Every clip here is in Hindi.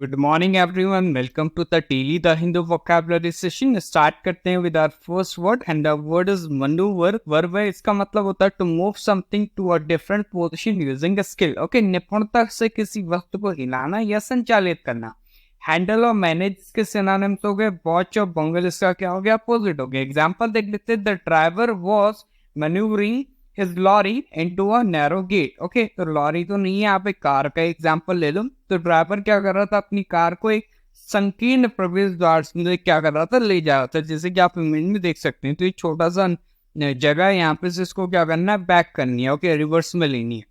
Good morning everyone, welcome to the daily the Hindu vocabulary session. Start करते हैं with our first word and the word is manoeuvre. Verb है, इसका मतलब होता है to move something to a different position using a skill. Okay, निपुणता से किसी वस्तु को हिलाना या संचालित करना। हैंडल और मैनेज के सिनोनिम्स हो गए वॉच और बंगल, इसका क्या हो गया? अपोजिट हो गया। एग्जांपल देख लेते हैं। The driver was manoeuvring his lorry into a narrow gate। Okay, तो लॉरी तो नहीं है, आप एक कार का एग्जांपल ले लो। तो ड्राइवर क्या कर रहा था? अपनी कार को एक संकीर्ण प्रवेश द्वार से क्या कर रहा था? ले जा रहा था। जैसे कि आप इमेज में देख सकते हैं, तो एक छोटा सा जगह है यहाँ पे, इसको क्या करना है? बैक करनी है। ओके, रिवर्स में लेनी है।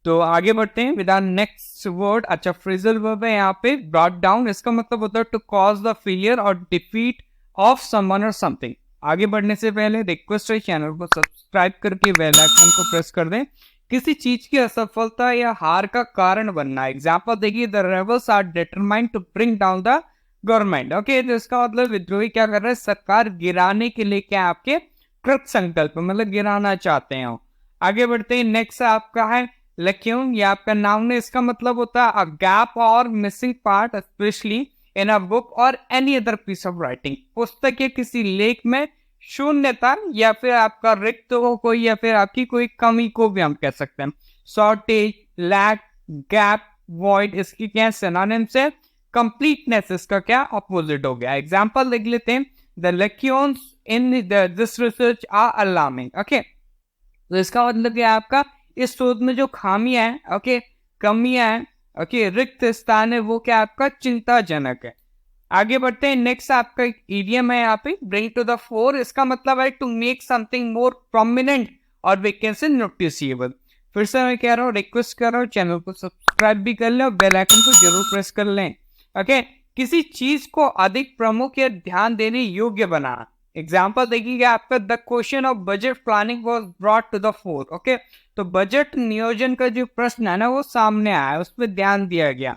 तो आगे बढ़ते हैं विद आवर नेक्स्ट वर्ड। अच्छा, फ्रेजल वर्ब है यहाँ पे ब्रॉट डाउन। इसका मतलब होता है टू कॉज द फेलियर और डिफीट ऑफ समवन और समथिंग। आगे बढ़ने से पहले रिक्वेस्ट है, चैनल को सब्सक्राइब करके बेल आइकन को प्रेस कर दें। किसी चीज की असफलता या हार का कारण बनना। एग्जांपल देखिए, the rebels are determined to bring down the government. Okay, तो इसका मतलब विद्रोही क्या कर रहे हैं? सरकार गिराने के लिए क्या आपके कृत संकल्प, मतलब गिराना चाहते हैं। आगे बढ़ते हैं। नेक्स्ट आपका है लक्यून, ये आपका नाउन है। इसका मतलब होता है अ गैप और missing part, especially in a book और any other piece of writing. पुस्तक के किसी लेख में शून्यता या फिर आपका रिक्त हो कोई, या फिर आपकी कोई कमी को भी हम कह सकते हैं। शॉर्टेज, लैक, गैप, वॉइड, इसकी क्या सिनोनिम्स है? कंप्लीटनेस इसका क्या अपोजिट हो गया। एग्जांपल देख लेते हैं। The lacunas in this research are alarming. Okay, तो इसका मतलब क्या है आपका? इस शोध में जो खामियां हैं, ओके, कमियां हैं, ओके, रिक्त स्थान है, वो क्या आपका चिंताजनक है। आगे बढ़ते हैं। नेक्स्ट आपका एक इडियम है यहाँ पे, ब्रिंग टू द फोर। इसका मतलब है to make something more prominent और वी कैन से नोटिसेबल। फिर से मैं कह रहा हूँ, रिक्वेस्ट कर रहा हूँ, चैनल को सब्सक्राइब भी कर लें और बेल आइकन को जरूर प्रेस कर लें। ओके, किसी चीज को अधिक प्रमुख या ध्यान देने योग्य बनाना। एग्जाम्पल देखिएगा आपका, the question of budget planning was brought to the fore. Okay, तो बजट नियोजन का जो प्रश्न है ना, वो सामने आया, उस पर ध्यान दिया गया।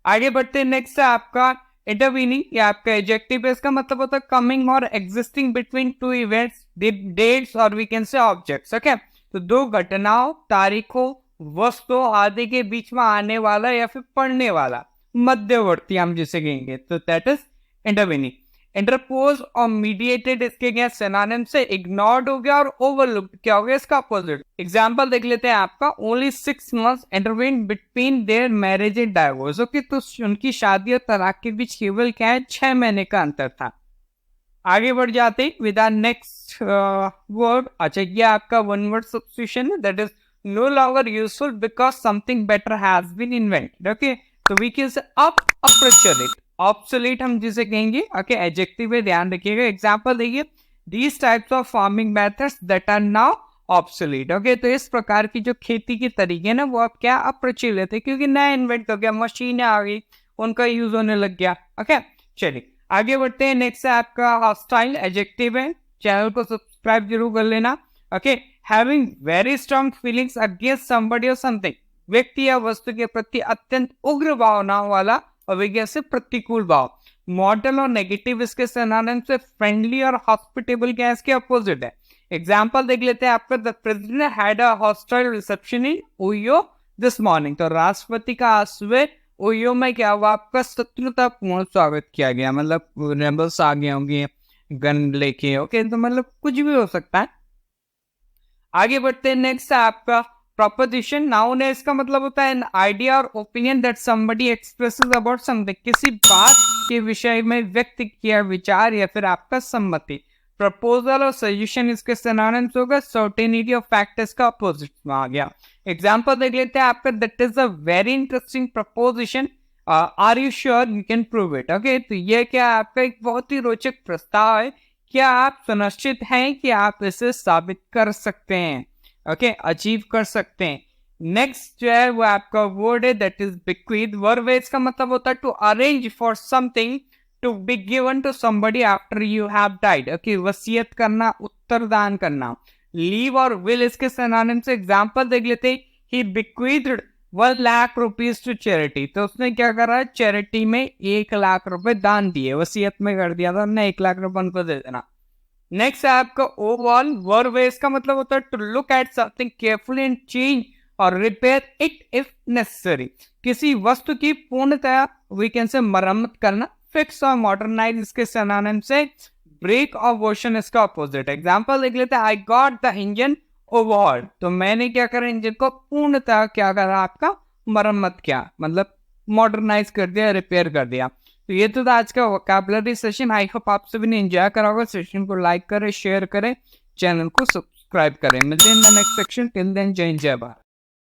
आगे बढ़ते हैं। नेक्स्ट है आपका इंटरवीनिंग, या आपका एडजेक्टिव है। इसका मतलब होता है कमिंग और existing between two events, dates और we can say objects. Okay, तो दो घटनाओं, तारीखों, वस्तुओं आदि के बीच में आने वाला या फिर पढ़ने वाला, मध्यवर्ती हम जिसे कहेंगे, तो दैट इज इंटरवीनिंग। इंटरपोज और मीडिएटेड, इसके क्या सिनोनिम से? इग्नोर्ड हो गया और ओवरलुक्ड क्या हो गया? इसका अपोजिट। एग्जांपल देख लेते हैं आपका, only 6 months intervene between their marriage and divorce. Okay, तो उनकी शादी और तलाक के बीच केवल क्या है? 6 महीने का अंतर था। आगे बढ़ जाते हैं विद आवर नेक्स्ट वर्ड। अच्छा, ये आपका वन वर्ड सब्स्टिट्यूशन है, that is no longer useful because something better has been invented. Okay, तो वी कैन से अप्रचलित, ऑब्सोलीट हम जिसे कहेंगे। ओके, एडजेक्टिव है, ध्यान रखिएगा। एग्जांपल देखिए, these types of farming methods that are now obsolete. Okay, तो इस प्रकार की जो खेती के तरीके ना, वो अब क्या अप्रचलित है, क्योंकि नया इन्वेंट हो गया, मशीनें आ गई, उनका यूज होने लग गया। ओके, चलिए आगे बढ़ते हैं। नेक्स्ट है आपका हॉस्टाइल, एडजेक्टिव है। चैनल को सब्सक्राइब जरूर कर लेना। Okay, having very strong feelings against somebody और समथिंग, व्यक्ति या वस्तु के प्रति अत्यंत उग्र भावनाओं वाला और विज्ञान से प्रतिकूल भाव। मॉडल और नेगेटिव इसके सिनोनिम से फ्रेंडली और हॉस्पिटेबल क्या इसके अपोजिट है। एग्जांपल देख लेते हैं आपका, the president had a hostile reception in OYO this morning. तो राष्ट्रपति का आज सुबह ओयो में क्या हुआ? आपका शत्रुतापूर्ण स्वागत किया गया, मतलब रेबल्स आ गए होंगे गन लेके। ओके, तो मतलब कुछ भी हो सकता है। आगे बढ़ते हैं। नेक्स्ट है आपका प्रोपोजिशन, नाउन है। इसका मतलब होता है एन आइडिया और opinion that somebody expresses about something, किसी बात के विषय में व्यक्त किया विचार या फिर आपका सम्मति। प्रपोजल और सजेशन इसके सिनोनिम्स होगा। सर्टेनिटी और फैक्ट इसका अपोजिट में आ गया। एग्जांपल देख लेते हैं आपका, that is a very interesting proposition, are you sure you can prove it. Okay, तो ये क्या आपका एक बहुत ही रोचक प्रस्ताव है, क्या आप सुनिश्चित हैं कि आप इसे साबित कर सकते हैं? ओके, अचीव कर सकते हैं। नेक्स्ट जो है वो आपका वर्ड है, दैट इज बिक्वीथ। वर्ब है, इसका मतलब होता है to arrange for something to be given to somebody after you have died. Okay, वसीयत करना, उत्तरदान करना। लीव और विल इसके सिनोनिम से। एग्जांपल देख लेते हैं, ही बिक्वीथ्ड 1 लाख रुपीज टू चैरिटी। तो उसने क्या करा? चैरिटी में 1 लाख रुपए दान दिए, वसीयत में कर दिया था हमने, 1 लाख रुपए उनको दे देना। नेक्स्ट है आपका ओवरऑल। वर्ब है, इसका मतलब होता है to look at something carefully and change or repair it if necessary, किसी वस्तु की पूर्णतया वी कैन से मरम्मत करना। फिक्स और मॉडर्नाइज इसके सिनोनिम से ब्रेक और वर्जन इसका अपोजिट। एग्जांपल देख लेते हैं, I got the engine overhauled, तो मैंने क्या करा, इंजन को पूर्णतः क्या करा, आपका मरम्मत किया, मतलब मॉडर्नाइज कर दिया, रिपेयर कर दिया। तो ये तो था आज का वोकैबुलरी सेशन। आई होप आप सभी ने एंजॉय करा होगा। सेशन को लाइक करें, शेयर करें, चैनल को सब्सक्राइब करें। मिलते हैं in the next section. Till then, जय हिंद, जय भारत।